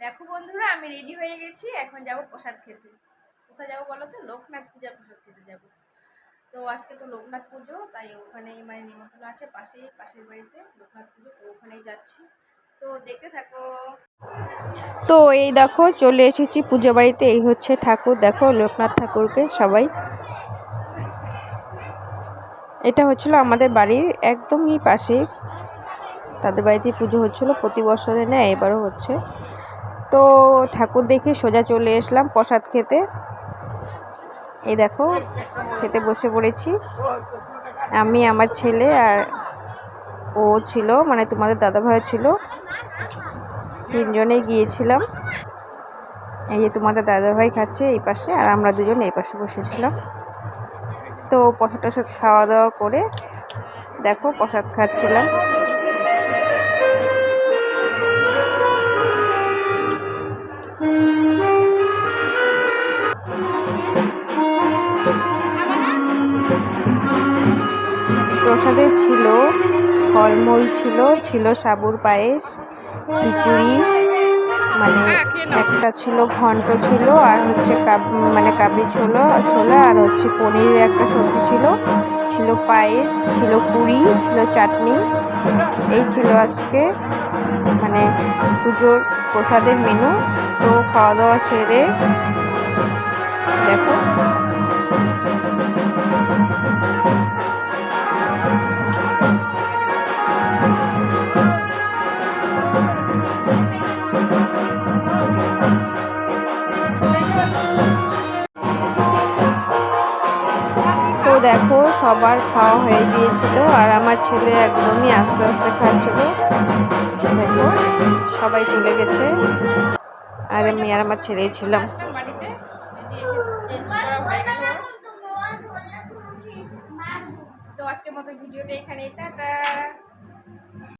দেখো বন্ধুরা, আমি রেডি হয়ে গেছি। এখন যাব প্রসাদ খেতে। কোথায় যাবো বলো তো? লোকনাথ পূজার প্রসাদ খেতে যাব। তো আজকে তো লোকনাথ পুজো, তাই ওখানেই নিমন্ত্রণ আছে। পাশের বাড়িতে লোকনাথ পুজো, তো ওখানেই যাচ্ছি। তো দেখতে থাকো। তো এই দেখো চলে এসেছি পুজো বাড়িতে। এই হচ্ছে ঠাকুর, দেখো লোকনাথ ঠাকুরকে সবাই। এটা হচ্ছিল আমাদের বাড়ির একদমই পাশে, তাদের বাড়িতেই পুজো হচ্ছিল প্রতি বছরে, না এবারও হচ্ছে। তো ঠাকুর দেখে সোজা চলে এসলাম প্রসাদ খেতে। এই দেখো খেতে বসে পড়েছি আমি, আমার ছেলে আর ও ছিল, তোমাদের দাদাভাই ছিল, তিনজনেই গিয়েছিলাম। এই যে তোমাদের দাদাভাই খাচ্ছে এই পাশে, আর আমরা দুজন এই পাশে বসেছিলাম। তো প্রসাদ টসাদ খাওয়া দাওয়া করে দেখো প্রসাদ খাচ্ছিলাম। প্রসাদে ছিল ফলমূল, ছিল সাবুর পায়েস, খিচুড়ি, একটা ছিল ঘন্ট, ছিল আর হচ্ছে কাবলি ছোলা, আর হচ্ছে পনিরের একটা সবজি ছিল পায়েস, ছিল পুরি, ছিল চাটনি। এই ছিল আজকে পুজোর প্রসাদের মেনু। তো খাওয়া দাওয়া সেরে দেখো দেখো সবার খাওয়া হয়ে গিয়েছিল, আর আমার ছেলে একদমই আস্তে আস্তে খাচ্ছিল। দেখো সবাই চলে গেছে, আর আমি আর আমার ছেলেই ছিলাম। তো আজকের মতো ভিডিওটা এখানে, টাটা।